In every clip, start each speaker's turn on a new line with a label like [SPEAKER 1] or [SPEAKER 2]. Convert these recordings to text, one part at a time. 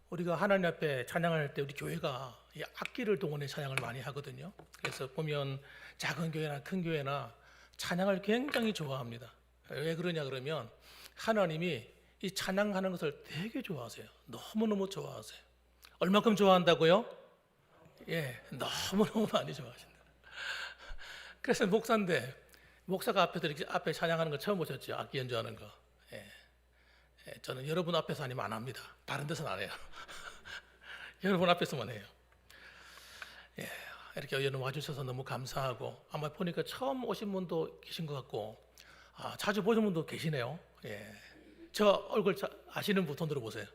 [SPEAKER 1] 우리가 하나님 앞에 찬양할 때 우리 교회가 이 악기를 동원해 찬양을 많이 하거든요. 그래서 보면 작은 교회나 큰 교회나 찬양을 굉장히 좋아합니다. 왜 그러냐 그러면 하나님이 이 찬양하는 것을 되게 좋아하세요. 너무너무 좋아하세요. 얼마큼 좋아한다고요? 예, 너무너무 많이 좋아하신다. 그래서 목사인데 목사가 앞에서 이렇게 앞에 찬양하는 거 처음 보셨죠? 악기 연주하는 거. 예. 저는 여러분 앞에서 아니면 안 합니다. 다른 데서는 안 해요. 여러분 앞에서만 해요. 예, 이렇게 여러분 와주셔서 너무 감사하고, 아마 보니까 처음 오신 분도 계신 것 같고, 자주 보신 분도 계시네요. 예, 저 얼굴 아시는 분 손 들어보세요.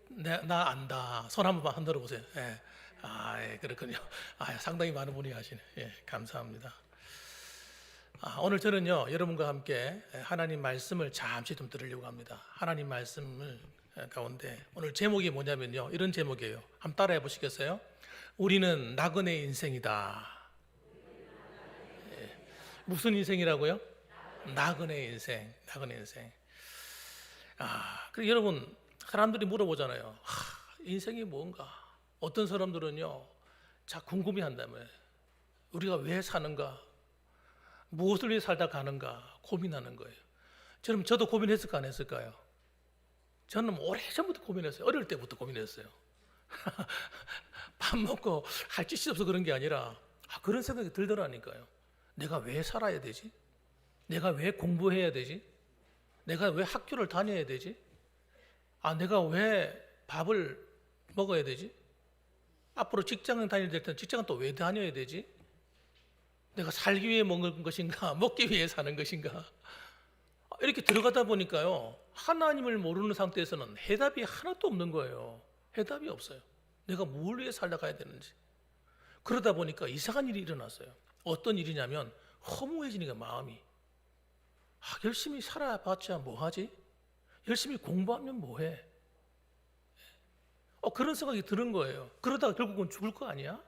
[SPEAKER 1] 나 안다. 손 한 번만 흔들어 보세요. 예. 예, 그렇군요. 상당히 많은 분이 아시네. 예, 감사합니다. 오늘 저는요, 여러분과 함께 하나님 말씀을 잠시 좀 들으려고 합니다. 하나님 말씀을 가운데 오늘 제목이 뭐냐면요, 이런 제목이에요. 한번 따라해 보시겠어요? 우리는 나그네 인생이다. 예. 무슨 인생이라고요? 나그네 인생. 나그네 인생. 그리고 여러분, 사람들이 물어보잖아요. 인생이 뭔가? 어떤 사람들은요, 궁금해한다며. 우리가 왜 사는가? 무엇을 위해 살다 가는가 고민하는 거예요. 저도 고민했을까 안 했을까요? 저는 오래전부터 고민했어요. 어릴 때부터 고민했어요. 밥 먹고 할 짓이 없어 그런 게 아니라 그런 생각이 들더라니까요. 내가 왜 살아야 되지? 내가 왜 공부해야 되지? 내가 왜 학교를 다녀야 되지? 내가 왜 밥을 먹어야 되지? 앞으로 직장을 다닐 때는 직장은 또 왜 다녀야 되지? 내가 살기 위해 먹는 것인가, 먹기 위해 사는 것인가? 이렇게 들어가다 보니까요, 하나님을 모르는 상태에서는 해답이 하나도 없는 거예요. 해답이 없어요. 내가 뭘 위해 살아가야 되는지. 그러다 보니까 이상한 일이 일어났어요. 어떤 일이냐면 허무해지니까 마음이. 열심히 살아봤자 뭐하지? 열심히 공부하면 뭐해? 그런 생각이 드는 거예요. 그러다가 결국은 죽을 거 아니야?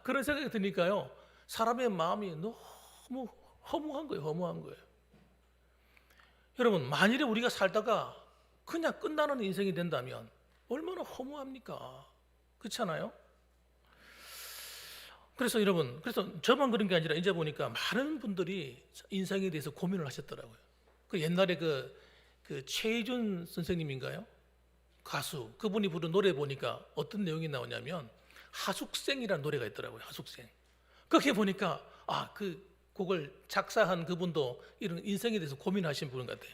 [SPEAKER 1] 그런 생각이 드니까요, 사람의 마음이 너무 허무한 거예요. 허무한 거예요. 여러분, 만일에 우리가 살다가 그냥 끝나는 인생이 된다면 얼마나 허무합니까? 그렇잖아요? 그래서 여러분, 저만 그런 게 아니라 이제 보니까 많은 분들이 인생에 대해서 고민을 하셨더라고요. 옛날에 그 최희준 선생님인가요? 가수. 그분이 부른 노래 보니까 어떤 내용이 나오냐면 하숙생이라는 노래가 있더라고요. 하숙생. 거기에 보니까 그 곡을 작사한 그분도 이런 인생에 대해서 고민하신 분 같아요.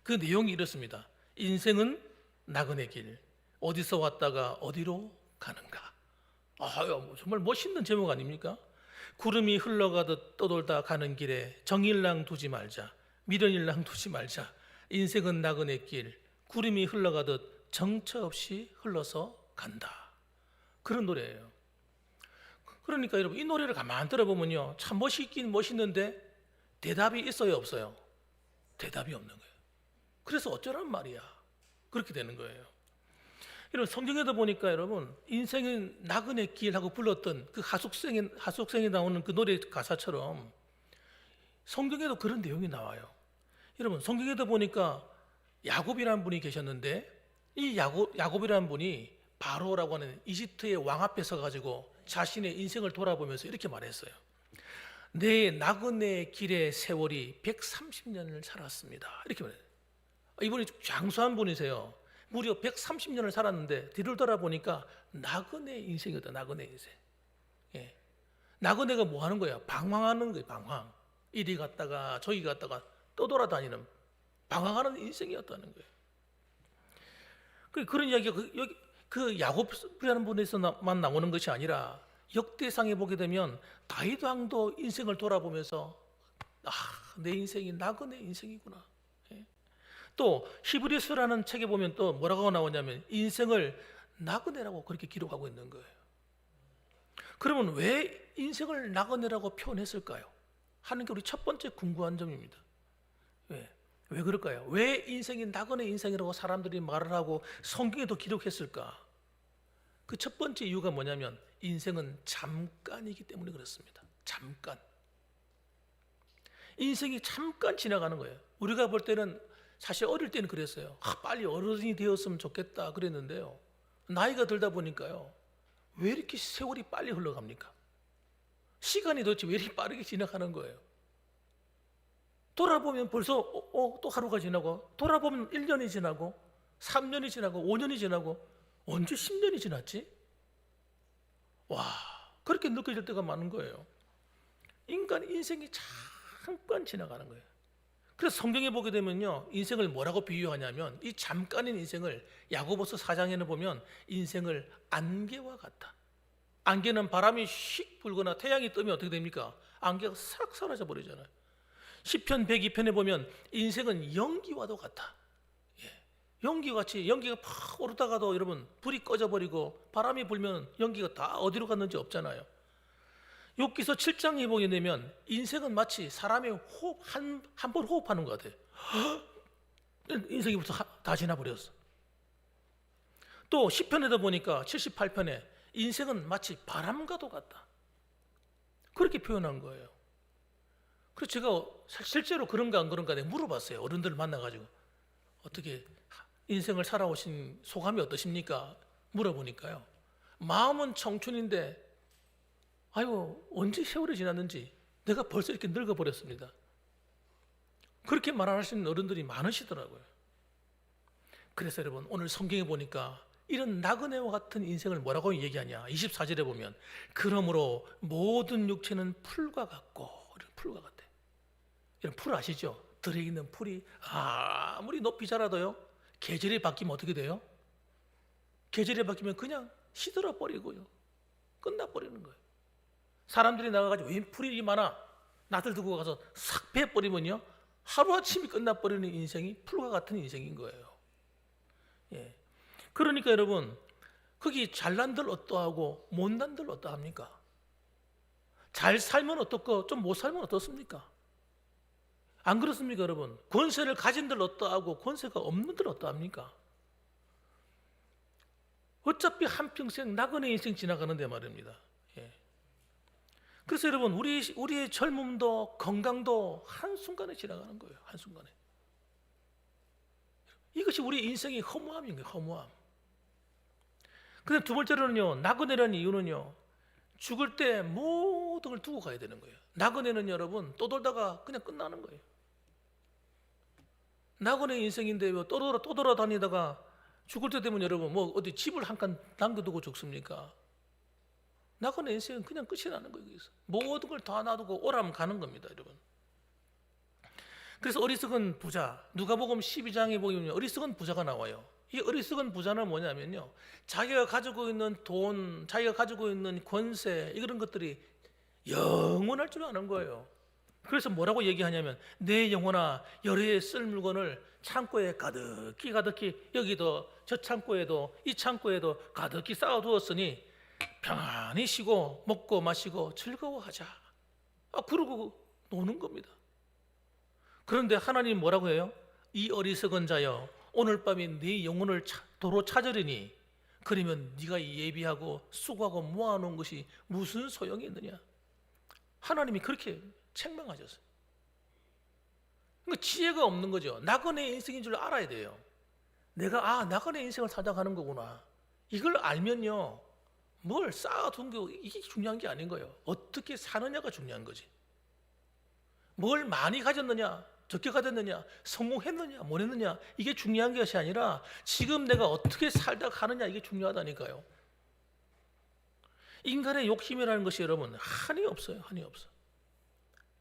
[SPEAKER 1] 그 내용이 이렇습니다. 인생은 나그네 길, 어디서 왔다가 어디로 가는가. 정말 멋있는 제목 아닙니까? 구름이 흘러가듯 떠돌다 가는 길에 정일랑 두지 말자, 미련일랑 두지 말자. 인생은 나그네 길, 구름이 흘러가듯 정처 없이 흘러서 간다. 그런 노래예요. 그러니까 여러분, 이 노래를 가만히 들어보면요, 참 멋있긴 멋있는데 대답이 있어요, 없어요? 대답이 없는 거예요. 그래서 어쩌란 말이야. 그렇게 되는 거예요. 여러분, 성경에도 보니까 여러분, 인생은 나그네 길하고 불렀던 그 하숙생이 나오는 그 노래 가사처럼 성경에도 그런 내용이 나와요. 여러분, 성경에도 보니까 야곱이라는 분이 계셨는데, 이 야곱이라는 분이 바로라고 하는 이집트의 왕 앞에 서가지고 자신의 인생을 돌아보면서 이렇게 말했어요. 내 나그네 길의 세월이 130년을 살았습니다. 이렇게 말해요. 이분이 장수한 분이세요. 무려 130년을 살았는데 뒤를 돌아보니까 나그네 인생이었다. 나그네 인생. 예. 나그네가 뭐 하는 거야? 방황하는 거예요. 방황. 이리 갔다가 저기 갔다가 떠돌아다니는 방황하는 인생이었다는 거예요. 그런 이야기가 그 야곱이라는 분에서만 나오는 것이 아니라 역대상에 보게 되면 다윗 왕도 인생을 돌아보면서 내 인생이 나그네 인생이구나. 또 히브리서라는 책에 보면 또 뭐라고 나오냐면 인생을 나그네라고 그렇게 기록하고 있는 거예요. 그러면 왜 인생을 나그네라고 표현했을까요? 하는 게 우리 첫 번째 궁금한 점입니다. 왜 그럴까요? 왜 인생이 나그네 인생이라고 사람들이 말을 하고 성경에도 기록했을까? 그 첫 번째 이유가 뭐냐면 인생은 잠깐이기 때문에 그렇습니다. 잠깐. 인생이 잠깐 지나가는 거예요. 우리가 볼 때는 사실 어릴 때는 그랬어요. 빨리 어른이 되었으면 좋겠다 그랬는데요. 나이가 들다 보니까요. 왜 이렇게 세월이 빨리 흘러갑니까? 시간이 도대체 왜 이렇게 빠르게 지나가는 거예요? 돌아보면 벌써 또 하루가 지나고, 돌아보면 1년이 지나고 3년이 지나고 5년이 지나고, 언제 10년이 지났지? 와, 그렇게 느껴질 때가 많은 거예요. 인간 인생이 잠깐 지나가는 거예요. 그래서 성경에 보게 되면요, 인생을 뭐라고 비유하냐면, 이 잠깐인 인생을 야고보서 4장에는 보면 인생을 안개와 같다. 안개는 바람이 휙 불거나 태양이 뜨면 어떻게 됩니까? 안개가 싹 사라져 버리잖아요. 시편 102편에 보면 인생은 연기와도 같다. 연기같이, 연기가 팍 오르다가도 여러분 불이 꺼져버리고 바람이 불면 연기가 다 어디로 갔는지 없잖아요. 욥기서 7장에 보게 되면 인생은 마치 사람의 호흡 한 번 호흡하는 것 같아요. 인생이 벌써 다 지나버렸어. 또 시편에도 보니까 78편에 인생은 마치 바람과도 같다. 그렇게 표현한 거예요. 그래서 제가 실제로 그런가 안 그런가 내가 물어봤어요. 어른들 만나가지고 어떻게 인생을 살아오신 소감이 어떠십니까? 물어보니까요, 마음은 청춘인데 아유 언제 세월이 지났는지 내가 벌써 이렇게 늙어버렸습니다. 그렇게 말하시는 어른들이 많으시더라고요. 그래서 여러분, 오늘 성경에 보니까 이런 나그네와 같은 인생을 뭐라고 얘기하냐, 24절에 보면 그러므로 모든 육체는 풀과 같고, 풀과 같아. 여러분 풀 아시죠? 들에 있는 풀이 아무리 높이 자라도요, 계절이 바뀌면 어떻게 돼요? 계절이 바뀌면 그냥 시들어 버리고요, 끝나버리는 거예요. 사람들이 나가가지고 왜 풀이 많아? 낫을 두고 가서 싹 베어버리면요, 하루아침에 끝나버리는 인생이 풀과 같은 인생인 거예요. 예. 그러니까 여러분, 거기 잘난들 어떠하고 못난들 어떠합니까? 잘 살면 어떻고 좀 못 살면 어떻습니까? 안 그렇습니까 여러분? 권세를 가진들 어떠하고 권세가 없는들 어떠합니까? 어차피 한평생 나그네 인생 지나가는데 말입니다. 예. 그래서 여러분, 우리의 젊음도 건강도 한순간에 지나가는 거예요. 한순간에. 이것이 우리 인생의 허무함인 거예요. 허무함. 근데 두 번째로는요, 나그네라는 이유는요, 죽을 때 모든 걸 두고 가야 되는 거예요. 나그네는 여러분 떠돌다가 그냥 끝나는 거예요. 나그네 인생인데 뭐 또 돌아다니다가 죽을 때 되면 여러분 뭐 어디 집을 한 칸 남겨두고 죽습니까? 나그네 인생은 그냥 끝이 나는 거예요. 여기서 모든 걸 다 놔두고 오라면 가는 겁니다, 여러분. 그래서 어리석은 부자, 누가복음 12장에 보면 어리석은 부자가 나와요. 이 어리석은 부자는 뭐냐면요, 자기가 가지고 있는 돈, 자기가 가지고 있는 권세, 이런 것들이 영원할 줄 아는 거예요. 그래서 뭐라고 얘기하냐면, 내 영혼아, 여러 해 쓸 물건을 창고에 가득히 여기도 저 창고에도 이 창고에도 가득히 쌓아두었으니 평안히 쉬고 먹고 마시고 즐거워하자. 그러고 노는 겁니다. 그런데 하나님 뭐라고 해요? 이 어리석은 자여, 오늘 밤에 네 영혼을 도로 찾으리니 그러면 네가 예비하고 수고하고 모아놓은 것이 무슨 소용이 있느냐. 하나님이 그렇게 책망하셨어요. 그러니까 지혜가 없는 거죠. 나그네 인생인 줄 알아야 돼요. 내가 나그네 인생을 살아가는 거구나. 이걸 알면요, 뭘 쌓아둔 게 이게 중요한 게 아닌 거예요. 어떻게 사느냐가 중요한 거지. 뭘 많이 가졌느냐, 적게 가졌느냐, 성공했느냐, 못 했느냐, 이게 중요한 것이 아니라 지금 내가 어떻게 살다 가느냐, 이게 중요하다니까요. 인간의 욕심이라는 것이 여러분 한이 없어요. 한이 없어.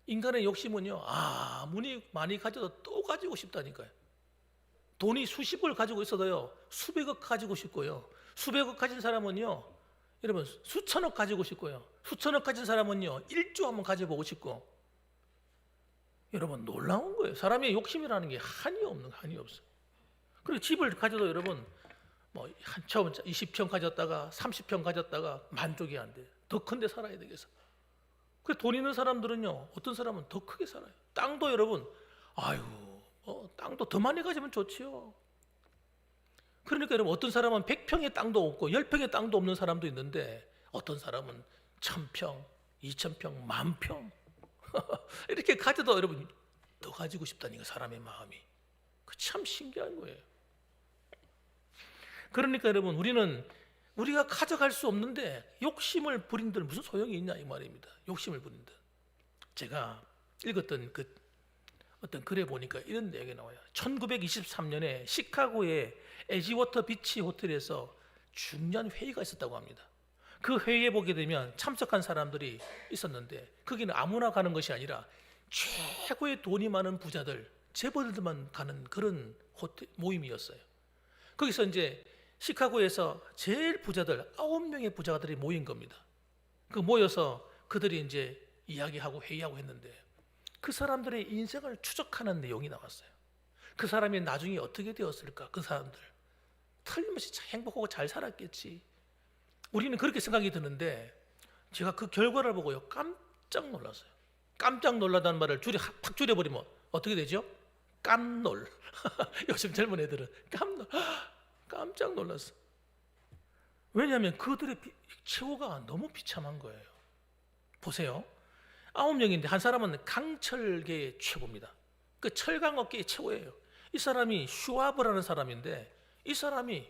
[SPEAKER 1] 인간의 욕심은요, 아무리 많이 가져도 또 가지고 싶다니까요. 돈이 수십을 가지고 있어도요, 수백억 가지고 싶고요, 수백억 가진 사람은요, 여러분 수천억 가지고 싶고요, 수천억 가진 사람은요 1조 한번 가져보고 싶고. 여러분 놀라운 거예요. 사람의 욕심이라는 게 한이 없어. 그리고 집을 가져도 여러분 뭐 처음 20평 가졌다가 30평 가졌다가 만족이 안 돼. 더 큰 데 살아야 되겠어. 그 돈 있는 사람들은요, 어떤 사람은 더 크게 살아요. 땅도 여러분, 땅도 더 많이 가지면 좋지요. 그러니까 여러분, 어떤 사람은 100평의 땅도 없고 10평의 땅도 없는 사람도 있는데, 어떤 사람은 1000평, 2000평, 10,000평 이렇게 가져도 여러분 더 가지고 싶다니까, 사람의 마음이. 참 신기한 거예요. 그러니까 여러분, 우리가 가져갈 수 없는데 욕심을 부린들 무슨 소용이 있냐 이 말입니다. 욕심을 부린들. 제가 읽었던 그 어떤 글에 보니까 이런 내용이 나와요. 1923년에 시카고의 에지워터 비치 호텔에서 중요한 회의가 있었다고 합니다. 그 회의에 보게 되면 참석한 사람들이 있었는데 거기는 아무나 가는 것이 아니라 최고의 돈이 많은 부자들, 재벌들만 가는 그런 호텔 모임이었어요. 거기서 이제 시카고에서 제일 부자들 9명의 부자들이 모인 겁니다. 그 모여서 그들이 이제 이야기하고 회의하고 했는데 그 사람들의 인생을 추적하는 내용이 나왔어요. 그 사람이 나중에 어떻게 되었을까? 그 사람들 틀림없이 행복하고 잘 살았겠지. 우리는 그렇게 생각이 드는데 제가 그 결과를 보고요 깜짝 놀랐어요. 깜짝 놀라다는 말을 팍 줄여버리면 어떻게 되죠? 깜놀. 요즘 젊은 애들은 깜짝 놀랐어. 왜냐하면 그들의 최후가 너무 비참한 거예요. 보세요. 9명인데 한 사람은 강철계의 최고입니다. 그 철강업계의 최고예요. 이 사람이 슈와브라는 사람인데 이 사람이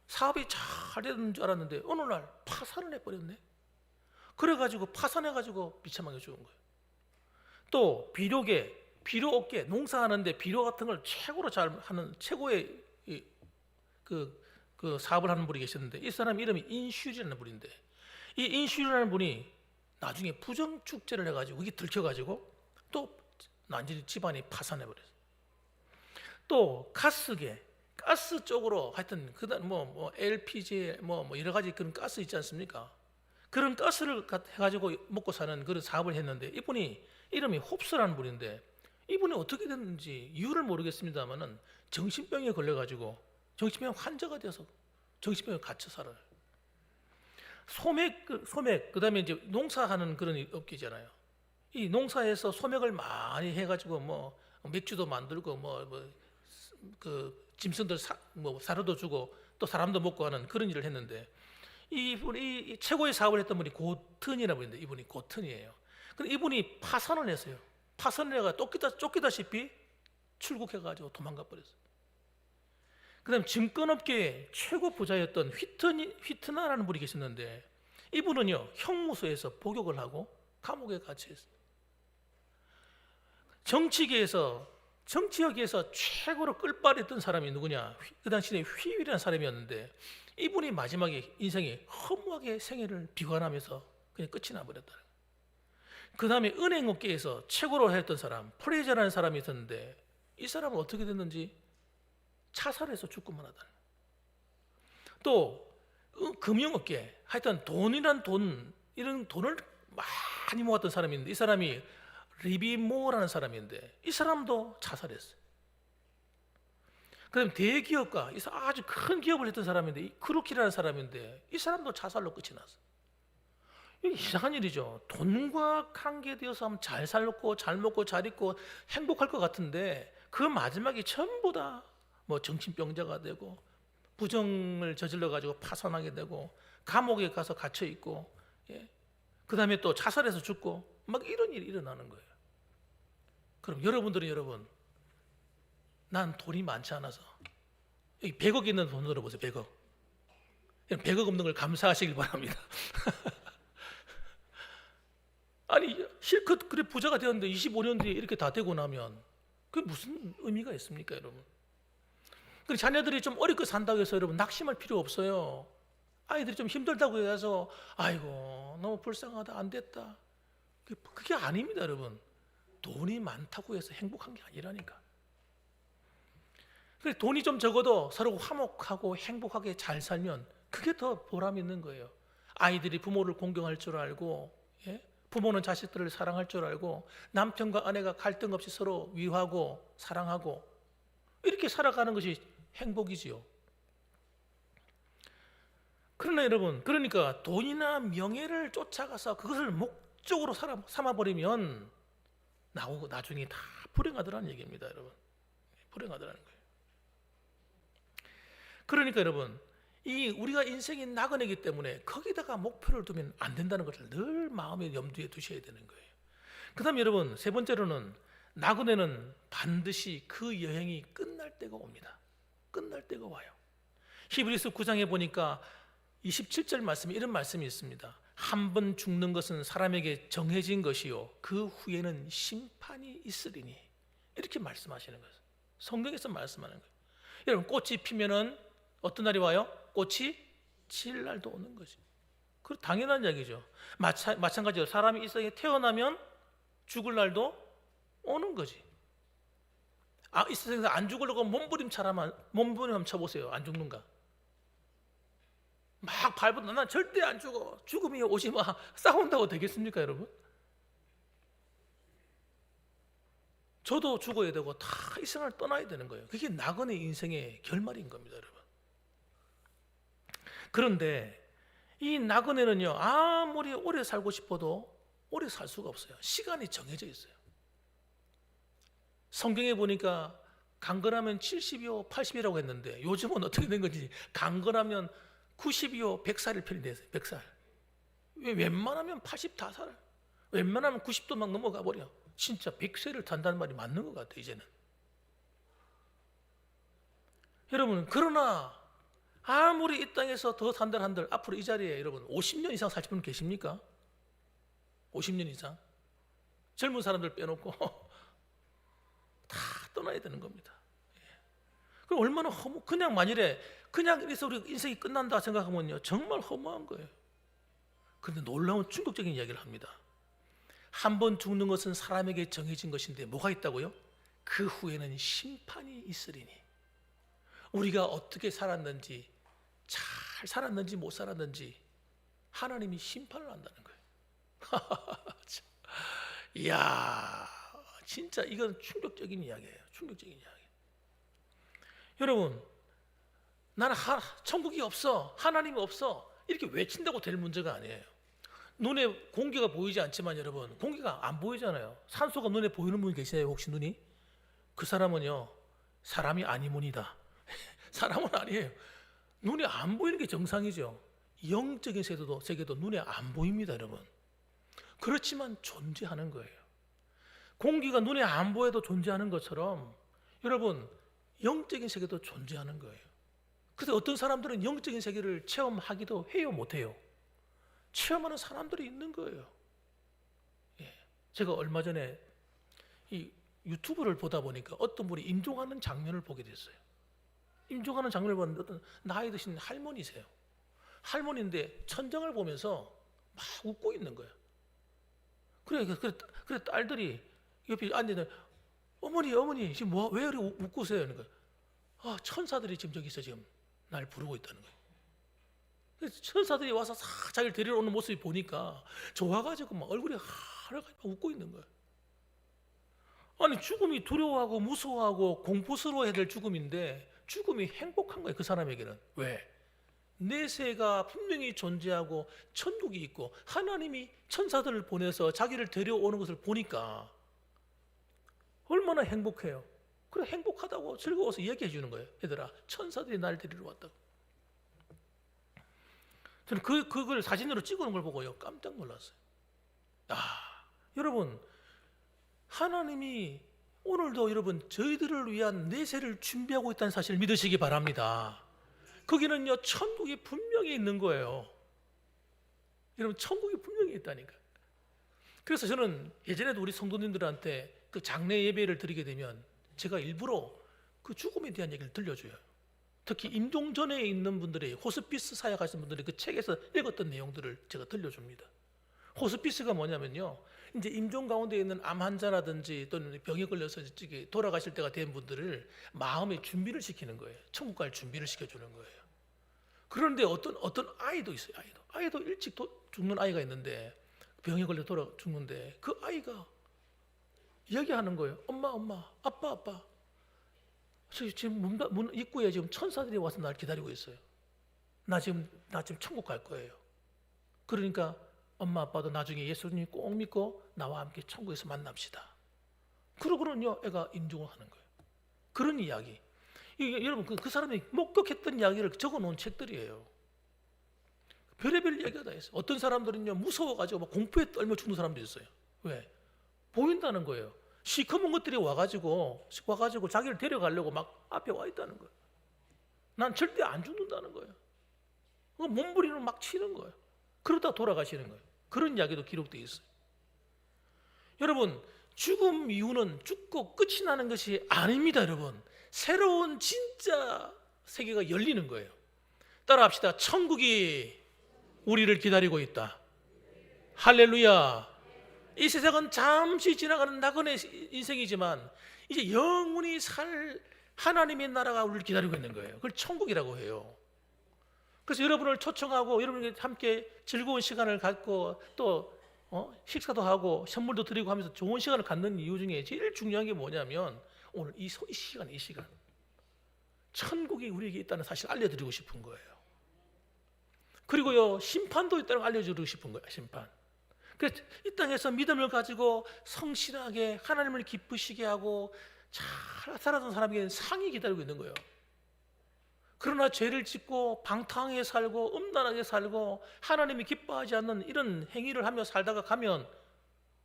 [SPEAKER 1] 사업이 잘 되는 줄 알았는데 어느 날 파산을 해버렸네. 그래가지고 파산해가지고 비참하게 죽은 거예요. 또 비료업계 농사하는데 비료 같은 걸 최고로 잘 하는 최고의 그 사업을 하는 분이 계셨는데 이 사람 이름이 인슈리라는 분인데 이 인슈리라는 분이 나중에 부정축제를 해가지고 이게 들켜가지고 또 완전히 집안이 파산해버렸어요. 또 가스 쪽으로 하여튼 그다음 뭐 LPG 뭐 여러 가지 그런 가스 있지 않습니까? 그런 가스를 해가지고 먹고 사는 그런 사업을 했는데 이분이 이름이 홉스라는 분인데 이분이 어떻게 됐는지 이유를 모르겠습니다만은 정신병에 걸려가지고 정신병 환자가 돼서 정신병에 갇혀 살아요. 소맥 그다음에 이제 농사하는 그런 업계잖아요. 이 농사에서 소맥을 많이 해가지고 뭐 맥주도 만들고 그 짐승들 사료도 주고 또 사람도 먹고 하는 그런 일을 했는데 이분이 최고의 사업을 했던 분이 고튼이라고 있는데 이분이 고튼이에요. 근데 이분이 파산을 했어요. 파산을 해가 쫓기다시피 출국해가지고 도망가 버렸어요. 그다음 증권업계의 최고 부자였던 휘트나라는 분이 계셨는데 이분은요 형무소에서 복역을 하고 감옥에 갇혀있어요. 정치계에서 최고로 끌바랬던 사람이 누구냐? 그 당시에 휘윌이라는 사람이었는데 이분이 마지막에 인생에 허무하게 생애를 비관하면서 그냥 끝이 나버렸다. 그 다음에 은행업계에서 최고로 했던 사람 프레이저라는 사람이 있었는데 이 사람은 어떻게 됐는지 자살해서 죽고만 하다. 또 금융업계 하여튼 이런 돈을 많이 모았던 사람이 있는데 이 사람이 리비모어라는 사람인데 이 사람도 자살했어요. 그다음 대기업가 아주 큰 기업을 했던 사람인데 크루키라는 사람인데 이 사람도 자살로 끝이 났어요. 이게 이상한 일이죠. 돈과 관계되어서 하면 잘 살고 잘 먹고 잘 입고 행복할 것 같은데 그 마지막이 전부 다 뭐 정신병자가 되고 부정을 저질러 가지고 파산하게 되고 감옥에 가서 갇혀 있고 그 다음에 또 자살해서 죽고 막 이런 일이 일어나는 거예요. 그럼 여러분 난 돈이 많지 않아서 100억 있는 돈 들어보세요. 100억 없는 걸 감사하시길 바랍니다. 아니 실컷 그래 부자가 되었는데 25년 뒤에 이렇게 다 되고 나면 그게 무슨 의미가 있습니까, 여러분? 그리고 자녀들이 좀 어렵게 산다고 해서 여러분 낙심할 필요 없어요. 아이들이 좀 힘들다고 해서 아이고 너무 불쌍하다 안 됐다 그게 아닙니다. 여러분 돈이 많다고 해서 행복한 게 아니라니까. 그래 돈이 좀 적어도 서로 화목하고 행복하게 잘 살면 그게 더 보람 있는 거예요. 아이들이 부모를 공경할 줄 알고 부모는 자식들을 사랑할 줄 알고 남편과 아내가 갈등 없이 서로 위하고 사랑하고 이렇게 살아가는 것이 행복이지요. 그러나 여러분 그러니까 돈이나 명예를 쫓아가서 그것을 목적으로 삼아버리면 나중에 다 불행하더라는 얘기입니다. 여러분 불행하더라는 거예요. 그러니까 여러분 우리가 인생이 나그네이기 때문에 거기다가 목표를 두면 안 된다는 것을 늘 마음의 염두에 두셔야 되는 거예요. 그 다음에 여러분 세 번째로는 나그네는 반드시 그 여행이 끝날 때가 옵니다. 끝날 때가 와요. 히브리서 9장에 보니까 27절 말씀에 이런 말씀이 있습니다. 한 번 죽는 것은 사람에게 정해진 것이요 그 후에는 심판이 있으리니, 이렇게 말씀하시는 거예요. 성경에서 말씀하는 거예요. 여러분, 꽃이 피면은 어떤 날이 와요? 꽃이 질 날도 오는 거지. 그 당연한 이야기죠. 마찬가지로 사람이 이 세상에 태어나면 죽을 날도 오는 거지. 이 세상에서 안 죽으려고 몸부림 쳐보세요. 안 죽는가? 막 발버둥, 난 절대 안 죽어, 죽음이 오지 마, 싸운다고 되겠습니까, 여러분? 저도 죽어야 되고 다 이 세상을 떠나야 되는 거예요. 그게 나그네 인생의 결말인 겁니다, 여러분. 그런데 이 나그네는요, 아무리 오래 살고 싶어도 오래 살 수가 없어요. 시간이 정해져 있어요. 성경에 보니까 강건하면 70이요 80이라고 했는데 요즘은 어떻게 된 건지 강건하면 90이요 100살일 편이 됐어요. 100살. 웬만하면 80 다 살아요. 웬만하면 90도 막 넘어가 버려. 진짜 100세를 산다는 말이 맞는 것 같아요, 이제는. 여러분, 그러나 아무리 이 땅에서 더 산다 한들 앞으로 이 자리에 여러분 50년 이상 사실 분 계십니까? 50년 이상? 젊은 사람들 빼놓고 다 떠나야 되는 겁니다. 그럼 얼마나 그냥 만일에 그냥 이래서 우리 인생이 끝난다 생각하면요, 정말 허무한 거예요. 그런데 놀라운 충격적인 이야기를 합니다. 한 번 죽는 것은 사람에게 정해진 것인데 뭐가 있다고요? 그 후에는 심판이 있으리니. 우리가 어떻게 살았는지, 잘 살았는지 못 살았는지 하나님이 심판을 한다는 거예요. 이야, 진짜 이건 충격적인 이야기예요. 충격적인 이야기. 여러분, 나는 천국이 없어, 하나님이 없어, 이렇게 외친다고 될 문제가 아니에요. 눈에 공기가 보이지 않지만 여러분, 공기가 안 보이잖아요. 산소가 눈에 보이는 분 계시나요? 혹시 눈이? 그 사람은요, 사람이 아니문이다. 사람은 아니에요. 눈에 안 보이는 게 정상이죠. 영적인 세계도 눈에 안 보입니다, 여러분. 그렇지만 존재하는 거예요. 공기가 눈에 안 보여도 존재하는 것처럼 여러분, 영적인 세계도 존재하는 거예요. 그래서 어떤 사람들은 영적인 세계를 체험하기도 해요, 못해요? 체험하는 사람들이 있는 거예요. 예. 제가 얼마 전에 이 유튜브를 보다 보니까 어떤 분이 임종하는 장면을 보게 됐어요. 임종하는 장면을 보는데 어떤 나이 드신 할머니세요. 할머니인데 천장을 보면서 막 웃고 있는 거예요. 그래 딸들이 옆에 앉아있는, 어머니 지금 왜 이렇게 웃고 있어요? 그러니까 천사들이 지금 저기서 지금 날 부르고 있다는 거예요. 그래서 천사들이 와서 싹 자기를 데리러 오는 모습이 보니까 좋아가지고 막 얼굴이 하얗게 웃고 있는 거예요. 아니, 죽음이 두려워하고 무서워하고 공포스러워해야 될 죽음인데 죽음이 행복한 거예요, 그 사람에게는. 왜? 내세가 분명히 존재하고 천국이 있고 하나님이 천사들을 보내서 자기를 데려오는 것을 보니까 얼마나 행복해요. 그래, 행복하다고 즐거워서 얘기해 주는 거예요. 얘들아, 천사들이 날 데리러 왔다고. 저는 그걸 사진으로 찍어놓은 걸 보고요, 깜짝 놀랐어요. 여러분, 하나님이 오늘도 여러분 저희들을 위한 내세를 준비하고 있다는 사실을 믿으시기 바랍니다. 거기는요, 천국이 분명히 있는 거예요. 여러분, 천국이 분명히 있다니까. 그래서 저는 예전에도 우리 성도님들한테 그 장례 예배를 드리게 되면 제가 일부러 그 죽음에 대한 얘기를 들려줘요. 특히 임종 전에 있는 분들이, 호스피스 사역하시는 분들이 그 책에서 읽었던 내용들을 제가 들려줍니다. 호스피스가 뭐냐면요, 이제 임종 가운데 있는 암 환자라든지 또는 병에 걸려서 돌아가실 때가 된 분들을 마음의 준비를 시키는 거예요. 천국 갈 준비를 시켜주는 거예요. 그런데 어떤 아이도 있어요. 아이도 일찍 죽는 아이가 있는데, 병에 걸려 죽는데 그 아이가 이야기하는 거예요. 엄마, 아빠. 지금 문 입구에 지금 천사들이 와서 날 기다리고 있어요. 나 지금 천국 갈 거예요. 그러니까 엄마 아빠도 나중에 예수님 꼭 믿고 나와 함께 천국에서 만납시다. 그러고는요, 애가 임종을 하는 거예요. 그런 이야기. 이게 여러분, 그 사람이 목격했던 이야기를 적어놓은 책들이에요. 별의별 이야기가 다 있어요. 어떤 사람들은요, 무서워가지고 막 공포에 떨며 죽는 사람도 있어요. 왜? 보인다는 거예요. 시커먼 것들이 와가지고 자기를 데려가려고 막 앞에 와 있다는 거예요. 난 절대 안 죽는다는 거예요. 몸부림을 막 치는 거예요. 그러다 돌아가시는 거예요. 그런 이야기도 기록되어 있어요. 여러분, 죽음 이후는 죽고 끝이 나는 것이 아닙니다. 여러분, 새로운 진짜 세계가 열리는 거예요. 따라합시다. 천국이 우리를 기다리고 있다. 할렐루야. 이 세상은 잠시 지나가는 나그네 인생이지만 이제 영원히 살 하나님의 나라가 우리를 기다리고 있는 거예요. 그걸 천국이라고 해요. 그래서 여러분을 초청하고 여러분과 함께 즐거운 시간을 갖고 또 식사도 하고 선물도 드리고 하면서 좋은 시간을 갖는 이유 중에 제일 중요한 게 뭐냐면 오늘 이 시간 천국이 우리에게 있다는 사실을 알려드리고 싶은 거예요. 그리고요, 심판도 있다는 걸 알려드리고 싶은 거예요. 심판. 그래서 이 땅에서 믿음을 가지고 성실하게 하나님을 기쁘시게 하고 잘 살아던 사람에게는 상이 기다리고 있는 거예요. 그러나 죄를 짓고 방탕하게 살고 음란하게 살고 하나님이 기뻐하지 않는 이런 행위를 하며 살다가 가면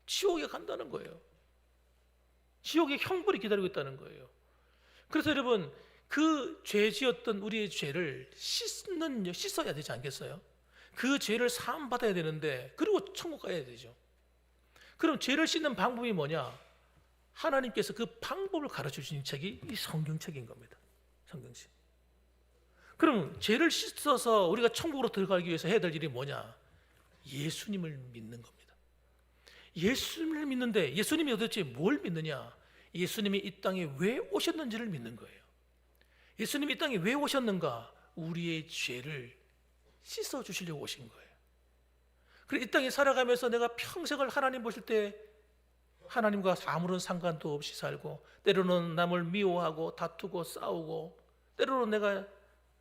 [SPEAKER 1] 지옥에 간다는 거예요. 지옥의 형벌이 기다리고 있다는 거예요. 그래서 여러분, 그 죄 지었던 우리의 죄를 씻어야 되지 않겠어요? 그 죄를 사함 받아야 되는데, 그리고 천국 가야 되죠. 그럼 죄를 씻는 방법이 뭐냐? 하나님께서 그 방법을 가르쳐 주신 책이 이 성경책인 겁니다. 성경책. 그럼 죄를 씻어서 우리가 천국으로 들어가기 위해서 해야 될 일이 뭐냐? 예수님을 믿는 겁니다. 예수님을 믿는데 예수님이 도대체 뭘 믿느냐? 예수님이 이 땅에 왜 오셨는지를 믿는 거예요. 예수님이 이 땅에 왜 오셨는가? 우리의 죄를 씻어 주시려고 오신 거예요. 그리고 이 땅에 살아가면서 내가 평생을 하나님 보실 때 하나님과 아무런 상관도 없이 살고, 때로는 남을 미워하고 다투고 싸우고, 때로는 내가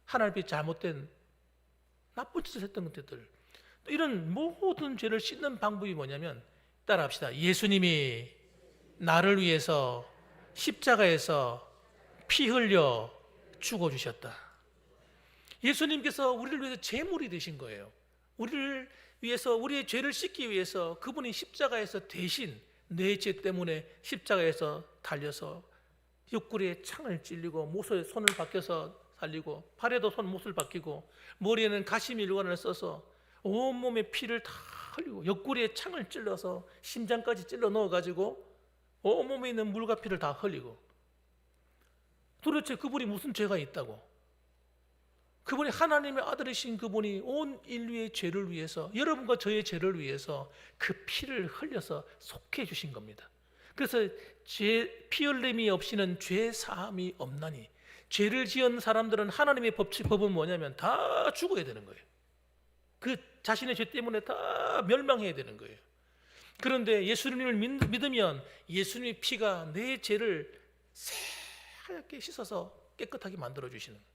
[SPEAKER 1] 하나님께 잘못된 나쁜 짓을 했던 것들, 이런 모든 죄를 씻는 방법이 뭐냐면, 따라합시다. 예수님이 나를 위해서 십자가에서 피 흘려 죽어주셨다. 예수님께서 우리를 위해서 제물이 되신 거예요. 우리를 위해서, 우리의 죄를 씻기 위해서 그분이 십자가에서 대신 내 죄 때문에 십자가에서 달려서 옆구리에 창을 찔리고 못에 손을 박혀서 살리고 발에도 못을 박히고 머리에는 가시밀관을 써서 온몸에 피를 다 흘리고 옆구리에 창을 찔러서 심장까지 찔러 넣어가지고 온몸에 있는 물과 피를 다 흘리고, 도대체 그분이 무슨 죄가 있다고? 그분이 하나님의 아들이신 그분이 온 인류의 죄를 위해서, 여러분과 저의 죄를 위해서 그 피를 흘려서 속해 주신 겁니다. 그래서 피 흘림이 없이는 죄 사함이 없나니, 죄를 지은 사람들은 하나님의 법은 뭐냐면 다 죽어야 되는 거예요. 그 자신의 죄 때문에 다 멸망해야 되는 거예요. 그런데 예수님을 믿으면 예수님의 피가 내 죄를 새하얗게 씻어서 깨끗하게 만들어 주시는 거예요.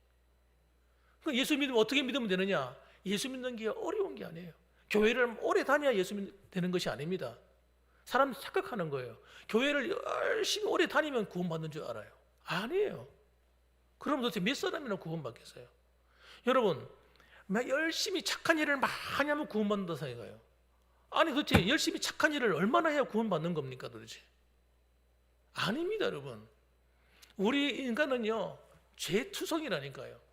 [SPEAKER 1] 예수 믿으면 어떻게 믿으면 되느냐? 예수 믿는 게 어려운 게 아니에요. 교회를 오래 다녀야 예수 되는 것이 아닙니다. 사람 착각하는 거예요. 교회를 열심히 오래 다니면 구원받는 줄 알아요. 아니에요. 그럼 도대체 몇 사람이나 구원받겠어요? 여러분, 열심히 착한 일을 많이 하면 구원받는다 생각해요. 아니, 도대체 열심히 착한 일을 얼마나 해야 구원받는 겁니까 도대체? 아닙니다, 여러분. 우리 인간은요, 죄투성이라니까요.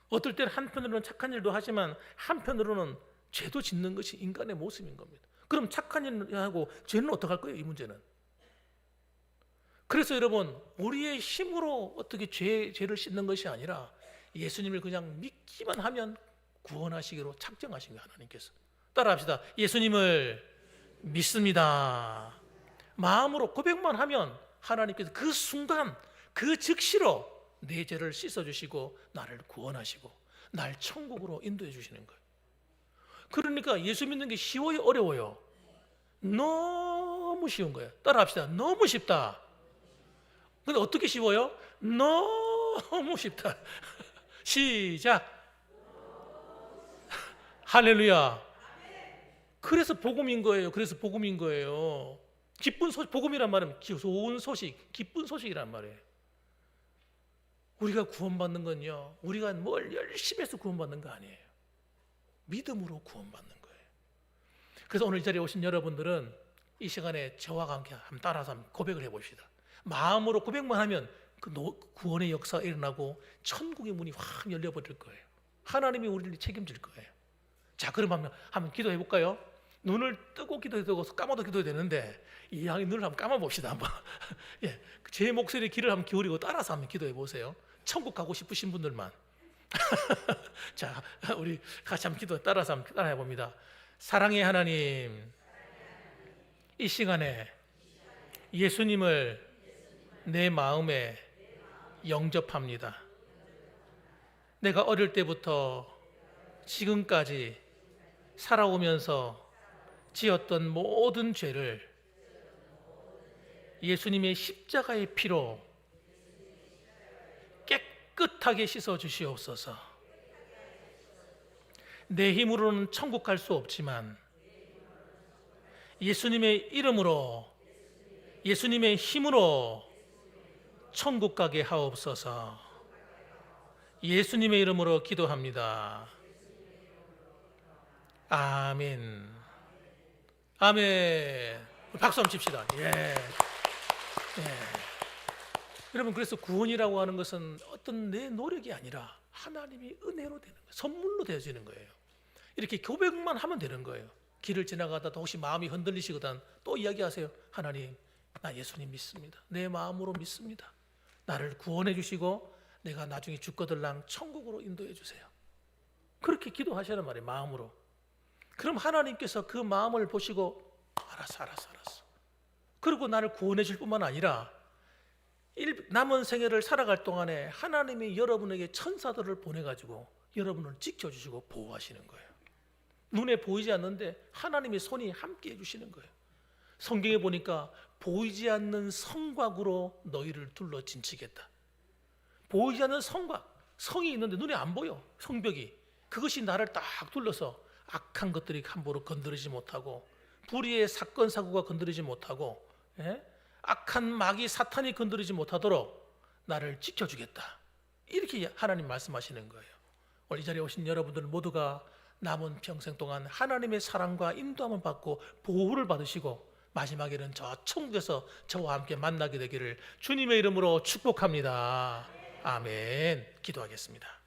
[SPEAKER 1] 어떨 때는 한편으로는 착한 일도 하지만 한편으로는 죄도 짓는 것이 인간의 모습인 겁니다. 그럼 착한 일을 하고 죄는 어떡할 거예요? 이 문제는. 그래서 여러분, 우리의 힘으로 어떻게 죄를 씻는 것이 아니라 예수님을 그냥 믿기만 하면 구원하시기로 작정하신 거예요. 하나님께서. 따라합시다. 예수님을 믿습니다. 마음으로 고백만 하면 하나님께서 그 순간 그 즉시로 내 죄를 씻어주시고 나를 구원하시고 날 천국으로 인도해 주시는 거예요. 그러니까 예수 믿는 게 쉬워요? 어려워요? 너무 쉬운 거예요. 따라합시다. 너무 쉽다. 근데 어떻게 쉬워요? 너무 쉽다. 시작. 할렐루야. 그래서 복음인 거예요. 그래서 복음인 거예요. 기쁜 소식, 복음이란 말은 좋은 소식, 기쁜 소식이란 말이에요. 우리가 구원받는 건요, 우리가 뭘 열심히 해서 구원받는 거 아니에요. 믿음으로 구원받는 거예요. 그래서 오늘 이 자리에 오신 여러분들은 이 시간에 저와 함께 한번 따라서 한번 고백을 해봅시다. 마음으로 고백만 하면 구원의 역사가 일어나고 천국의 문이 확 열려버릴 거예요. 하나님이 우리를 책임질 거예요. 자, 그럼 한번 기도해 볼까요? 눈을 뜨고 기도해도 감아도 기도해야 되는데 이 양의 눈을 한번 감아봅시다. 한번. 예, 제 목소리에 귀를 한번 기울이고 따라서 한번 기도해 보세요. 천국 가고 싶으신 분들만. 자, 우리 같이 한번 따라서 한번 따라해 봅니다. 사랑의 하나님, 이 시간에 예수님을 내 마음에 영접합니다. 내가 어릴 때부터 지금까지 살아오면서 지었던 모든 죄를 예수님의 십자가의 피로 깨끗하게 씻어 주시옵소서. 내 힘으로는 천국 갈 수 없지만 예수님의 이름으로, 예수님의 힘으로 천국 가게 하옵소서. 예수님의 이름으로 기도합니다. 아멘. 아멘. 박수 한번 칩시다. 예. 예. 여러분, 그래서 구원이라고 하는 것은 어떤 내 노력이 아니라 하나님이 은혜로 되는 거예요. 선물로 되어지는 거예요. 이렇게 고백만 하면 되는 거예요. 길을 지나가다도 혹시 마음이 흔들리시거든 또 이야기하세요. 하나님, 나 예수님 믿습니다. 내 마음으로 믿습니다. 나를 구원해 주시고 내가 나중에 죽거들랑 천국으로 인도해 주세요. 그렇게 기도하시란 말이에요. 마음으로. 그럼 하나님께서 그 마음을 보시고 알았어. 그리고 나를 구원해 줄 뿐만 아니라 남은 생애를 살아갈 동안에 하나님이 여러분에게 천사들을 보내가지고 여러분을 지켜주시고 보호하시는 거예요. 눈에 보이지 않는데 하나님의 손이 함께 해주시는 거예요. 성경에 보니까 보이지 않는 성곽으로 너희를 둘러 진치겠다. 보이지 않는 성곽, 성이 있는데 눈에 안 보여. 성벽이. 그것이 나를 딱 둘러서 악한 것들이 함부로 건드리지 못하고 불의의 사건 사고가 건드리지 못하고 악한 마귀 사탄이 건드리지 못하도록 나를 지켜주겠다. 이렇게 하나님 말씀하시는 거예요. 오늘 이 자리에 오신 여러분들 모두가 남은 평생 동안 하나님의 사랑과 인도함을 받고 보호를 받으시고 마지막에는 저 천국에서 저와 함께 만나게 되기를 주님의 이름으로 축복합니다. 아멘. 기도하겠습니다.